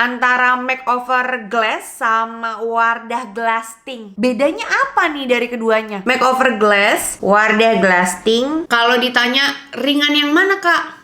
antara makeover glass sama Wardah Glasting. Bedanya apa nih dari keduanya? Makeover glass, Wardah Glasting. Kalau ditanya ringan yang mana kak?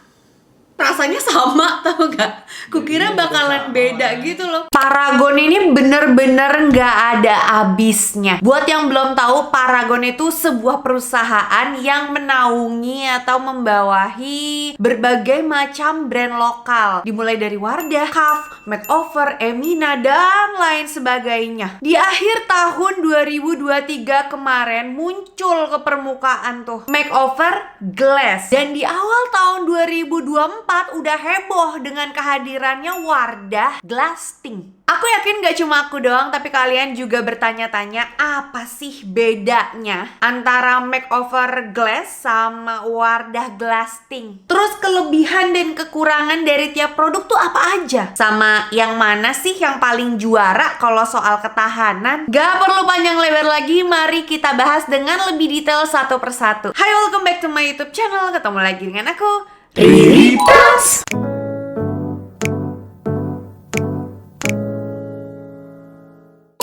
Rasanya sama, tau gak? Kukira bakalan beda gitu loh. Paragon ini bener-bener nggak ada habisnya. Buat yang belum tahu, Paragon itu sebuah perusahaan yang menaungi atau membawahi berbagai macam brand lokal. Dimulai dari Wardah, Kaf, Makeover, Emina, dan lain sebagainya. Di akhir tahun 2023 kemarin muncul ke permukaan tuh Makeover Glass. Dan di awal tahun 2024 udah heboh dengan kehadirannya Wardah Glasting. Aku yakin gak cuma aku doang, tapi kalian juga bertanya-tanya apa sih bedanya antara Makeover Glass sama Wardah Glasting. Terus kelebihan dan kekurangan dari tiap produk tuh apa aja? Sama yang mana sih yang paling juara kalau soal ketahanan? Gak perlu panjang lebar lagi, mari kita bahas dengan lebih detail satu persatu. Hai, welcome back to my YouTube channel. Ketemu lagi dengan aku, Ripas.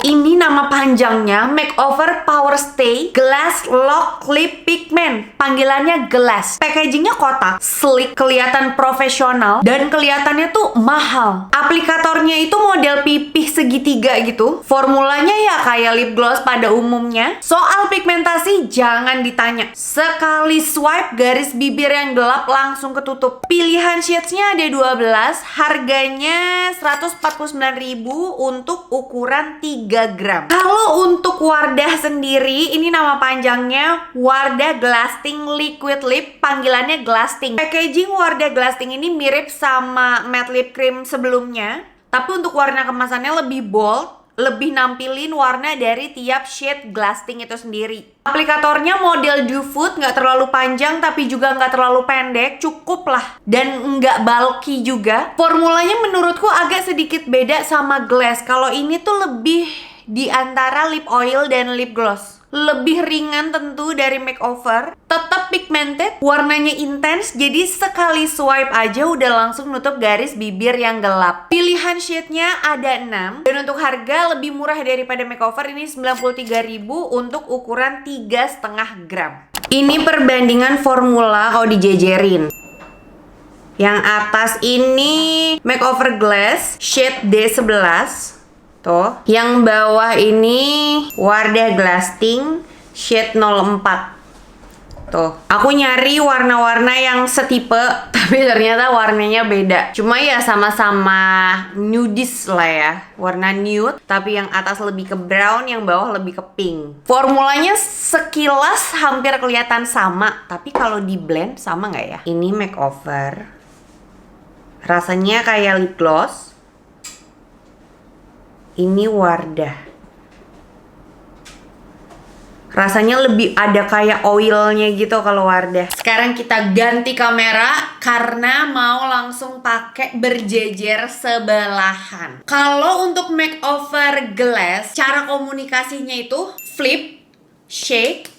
Ini nama panjangnya Makeover Power Stay Glass Lock Lip Pigment. Panggilannya Glass. Packagingnya kotak, sleek, kelihatan profesional, dan kelihatannya tuh mahal. Aplikatornya itu model pipih segitiga gitu. Formulanya ya kayak lip gloss pada umumnya. Soal pigmentasi jangan ditanya. Sekali swipe, garis bibir yang gelap langsung ketutup. Pilihan shadesnya ada 12. Harganya 149.000 untuk ukuran 3 gram. Kalau untuk Wardah sendiri, ini nama panjangnya Wardah Glasting Liquid Lip, panggilannya Glasting. Packaging Wardah Glasting ini mirip sama matte lip cream sebelumnya, tapi untuk warna kemasannya lebih bold, lebih nampilin warna dari tiap shade Glasting itu sendiri. Aplikatornya model Dew Food, nggak terlalu panjang tapi juga nggak terlalu pendek, cukup lah, dan nggak bulky juga. Formulanya menurutku agak sedikit beda sama Glass. Kalau ini tuh lebih di antara lip oil dan lip gloss. Lebih ringan tentu dari Makeover, tetap pigmented, warnanya intens, jadi sekali swipe aja udah langsung nutup garis bibir yang gelap. Pilihan shade-nya ada 6, dan untuk harga lebih murah daripada Makeover, ini 93.000 untuk ukuran 3,5 gram. Ini perbandingan formula kalau dijejerin. Yang atas ini Makeover Glass shade D11. Tuh, yang bawah ini Wardah Glasting shade 04. Tuh, aku nyari warna-warna yang setipe, tapi ternyata warnanya beda. Cuma ya sama-sama nudies lah ya, warna nude, tapi yang atas lebih ke brown, yang bawah lebih ke pink. Formulanya sekilas hampir kelihatan sama, tapi kalau di blend sama nggak ya? Ini Makeover, rasanya kayak lip gloss. Ini Wardah, rasanya lebih ada kayak oilnya gitu kalau Wardah. Sekarang kita ganti kamera karena mau langsung pakai berjejer sebelahan. Kalau untuk Makeover Glass, cara komunikasinya itu flip, shake,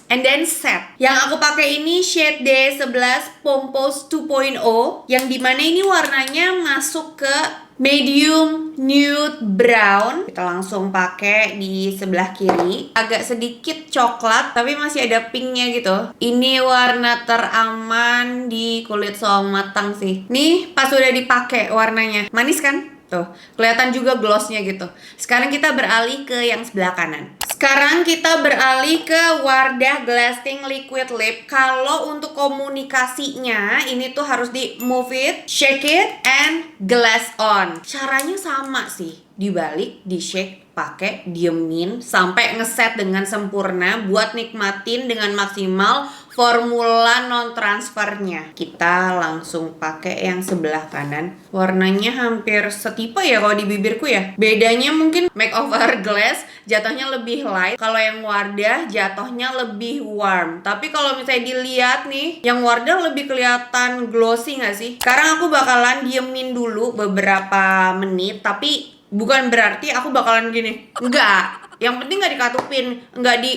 and then set. Yang aku pakai ini shade D11 Pompous 2.0, yang dimana ini warnanya masuk ke medium nude brown. Kita langsung pakai di sebelah kiri. Agak sedikit coklat tapi masih ada pinknya gitu. Ini warna teraman di kulit sawo matang sih. Nih pas udah dipakai warnanya manis kan? Tuh, kelihatan juga glossnya gitu. Sekarang kita beralih ke yang sebelah kanan. Sekarang kita beralih ke Wardah Glasting Liquid Lip. Kalau untuk komunikasinya, ini tuh harus di move it, shake it, and glass on. Caranya sama sih. Dibalik, di shake, pakai, diemin, sampai ngeset dengan sempurna buat nikmatin dengan maksimal formula non transfernya. Kita langsung pakai yang sebelah kanan. Warnanya hampir setipe ya kalau di bibirku ya. Bedanya mungkin Makeover Glass jatuhnya lebih light, kalau yang Wardah jatuhnya lebih warm. Tapi kalau misalnya dilihat nih, yang Wardah lebih kelihatan glossy nggak sih? Sekarang aku bakalan diemin dulu beberapa menit, tapi bukan berarti aku bakalan gini. Enggak. Yang penting nggak dikatupin, nggak di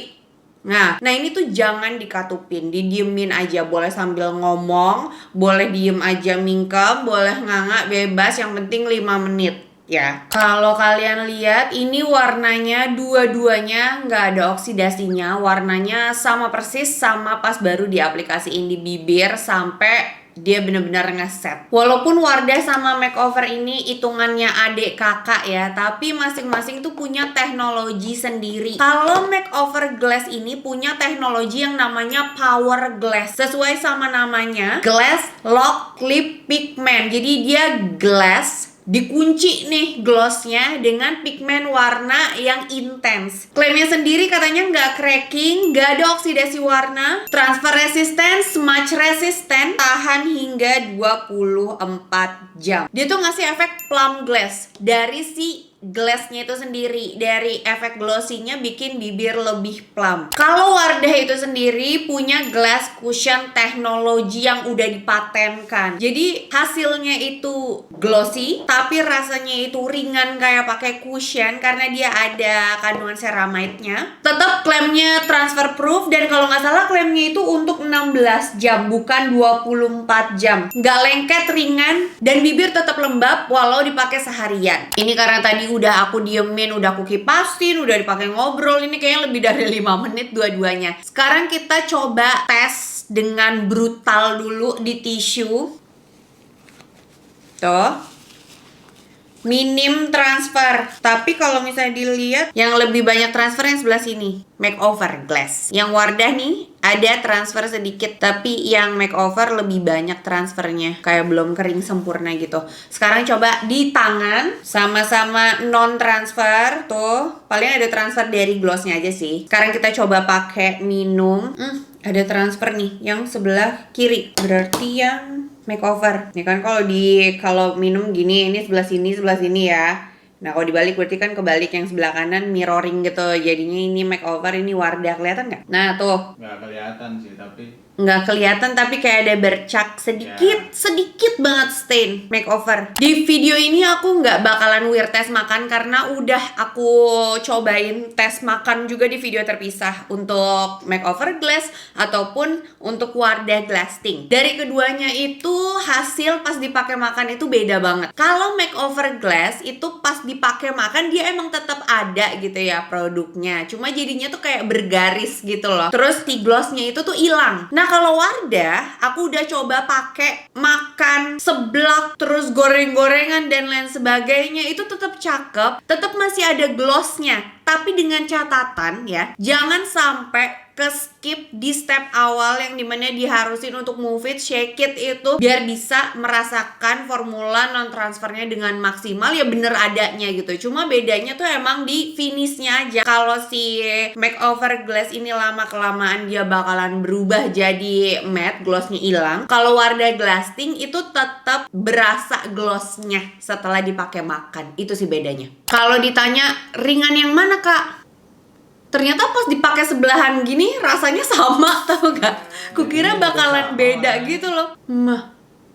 Nah ini tuh jangan dikatupin, didiemin aja. Boleh sambil ngomong, boleh diem aja mingkem, boleh nganga, bebas. Yang penting 5 menit ya. Kalau kalian lihat ini warnanya dua-duanya nggak ada oksidasinya. Warnanya sama persis sama pas baru diaplikasiin di bibir sampai dia bener-bener ngeset. Walaupun Wardah sama makeover ini hitungannya adik kakak ya, tapi masing-masing tuh punya teknologi sendiri. Kalau makeover glass ini punya teknologi yang namanya power glass. Sesuai sama namanya, glass lock clip pigment. Jadi dia glass dikunci nih glossnya dengan pigmen warna yang intens. Klaimnya sendiri katanya nggak cracking, nggak ada oksidasi warna, transfer resistant, smudge resistant, tahan hingga 24 jam. Dia tuh ngasih efek plum glass dari si glassnya itu sendiri, dari efek glossy-nya bikin bibir lebih plum. Kalau Wardah itu sendiri punya glass cushion teknologi yang udah dipatenkan. Jadi hasilnya itu glossy, tapi rasanya itu ringan kayak pakai cushion karena dia ada kandungan ceramide-nya. Tetap klaimnya transfer proof dan kalau nggak salah klaimnya itu untuk 16 jam, bukan 24 jam. Nggak lengket, ringan, dan bibir tetap lembab walau dipakai seharian. Ini karena tadi udah aku diemin, udah aku kipasin, udah dipakai ngobrol, ini kayaknya lebih dari 5 menit dua-duanya. Sekarang kita coba tes dengan brutal dulu di tisu. Tuh. Minim transfer. Tapi kalau misalnya dilihat yang lebih banyak transfer yang sebelah sini, makeover glass. Yang Wardah nih ada transfer sedikit, tapi yang makeover lebih banyak transfernya, kayak belum kering sempurna gitu. Sekarang coba di tangan, sama-sama non transfer. Tuh paling ada transfer dari glossnya aja sih. Sekarang kita coba pakai minum. Ada transfer nih yang sebelah kiri, berarti yang makeover. Nih kan kalau minum gini, ini sebelah sini ya. Nah kalau dibalik berarti kan kebalik, yang sebelah kanan mirroring gitu. Jadinya ini makeover, ini Wardah. Kelihatan nggak? Nah tuh. Nggak kelihatan sih, tapi nggak kelihatan, tapi kayak ada bercak sedikit, sedikit banget stain makeover. Di video ini aku nggak bakalan wear tes makan karena udah aku cobain tes makan juga di video terpisah untuk makeover glass ataupun untuk Wardah Glasting. Dari keduanya itu hasil pas dipakai makan itu beda banget. Kalau makeover glass itu pas dipakai makan dia emang tetap ada gitu ya produknya, cuma jadinya tuh kayak bergaris gitu loh. Terus si glossnya itu tuh hilang. Nah kalau Wardah, aku udah coba pakai makan seblak, terus goreng-gorengan dan lain sebagainya, itu tetap cakep, tetap masih ada glossnya. Tapi dengan catatan ya, jangan sampai ke skip di step awal yang dimana diharusin untuk move it, shake it itu biar bisa merasakan formula non transfernya dengan maksimal ya, bener adanya gitu. Cuma bedanya tuh emang di finishnya aja. Kalau si makeover glass ini lama kelamaan dia bakalan berubah jadi matte, glossnya hilang. Kalau Wardah Glasting itu tetap berasa glossnya setelah dipakai makan. Itu sih bedanya. Kalau ditanya ringan yang mana kak? Ternyata pas dipakai sebelahan gini rasanya sama, tau gak? Kukira bakalan beda gitu loh.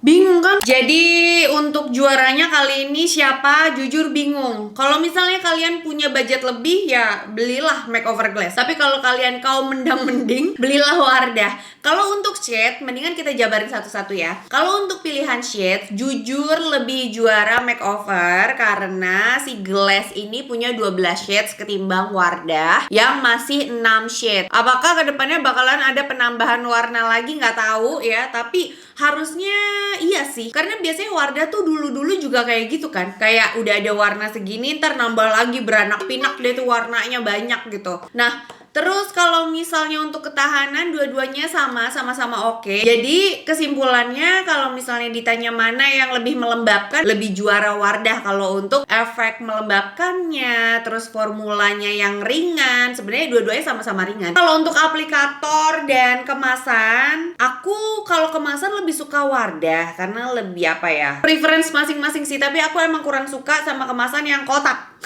Bingung kan? Jadi untuk juaranya kali ini siapa? Jujur bingung. Kalau misalnya kalian punya budget lebih ya belilah makeover glass. Tapi kalau kalian kaum mendang-mending, belilah Wardah. Kalau untuk shade, mendingan kita jabarin satu-satu ya. Kalau untuk pilihan shade, jujur lebih juara makeover karena si glass ini punya 12 shades ketimbang Wardah yang masih 6 shade. Apakah kedepannya bakalan ada penambahan warna lagi? Nggak tahu ya. Tapi harusnya iya sih, karena biasanya Wardah tuh dulu-dulu juga kayak gitu kan. Kayak udah ada warna segini, ntar nambah lagi, beranak pinak deh tuh warnanya banyak gitu. Nah terus kalau misalnya untuk ketahanan dua-duanya sama-sama oke. Jadi kesimpulannya kalau misalnya ditanya mana yang lebih melembabkan, lebih juara Wardah kalau untuk efek melembabkannya, terus formulanya yang ringan. Sebenarnya dua-duanya sama-sama ringan. Kalau untuk aplikator dan kemasan, aku kalau kemasan lebih suka Wardah karena lebih apa ya, preference masing-masing sih. Tapi aku emang kurang suka sama kemasan yang kotak.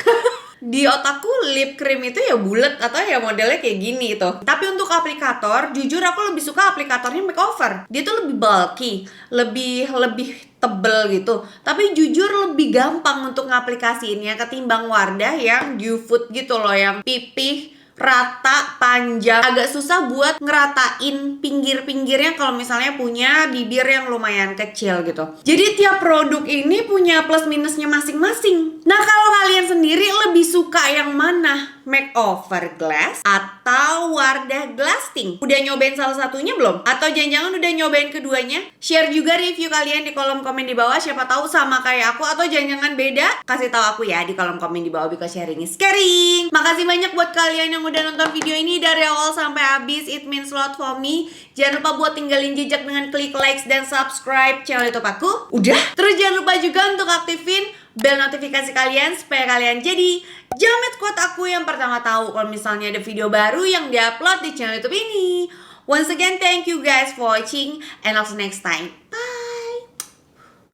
Di otakku lip cream itu ya bulat atau ya modelnya kayak gini tuh. Tapi untuk aplikator, jujur aku lebih suka aplikatornya makeover. Dia tuh lebih bulky, lebih tebel gitu. Tapi jujur lebih gampang untuk ngaplikasiinnya ketimbang Wardah yang dew food gitu loh, yang pipih rata, panjang. Agak susah buat ngeratain pinggir-pinggirnya kalau misalnya punya bibir yang lumayan kecil gitu. Jadi tiap produk ini punya plus minusnya masing-masing. Nah, kalau kalian sendiri lebih suka yang mana? Makeover Glass atau Wardah Glasting? Udah nyobain salah satunya belum? Atau jangan-jangan udah nyobain keduanya? Share juga review kalian di kolom komen di bawah. Siapa tahu sama kayak aku atau jangan-jangan beda. Kasih tahu aku ya di kolom komen di bawah, because sharing is caring. Makasih banyak buat kalian yang udah nonton video ini dari awal sampai habis. It means a lot for me. Jangan lupa buat tinggalin jejak dengan klik likes dan subscribe channel YouTube aku. Udah? Terus jangan lupa juga untuk aktifin bel notifikasi kalian supaya kalian jadi jamet kuat aku yang pertama tahu kalau misalnya ada video baru yang diupload di channel YouTube ini. Once again, thank you guys for watching and I'll see you next time. Bye!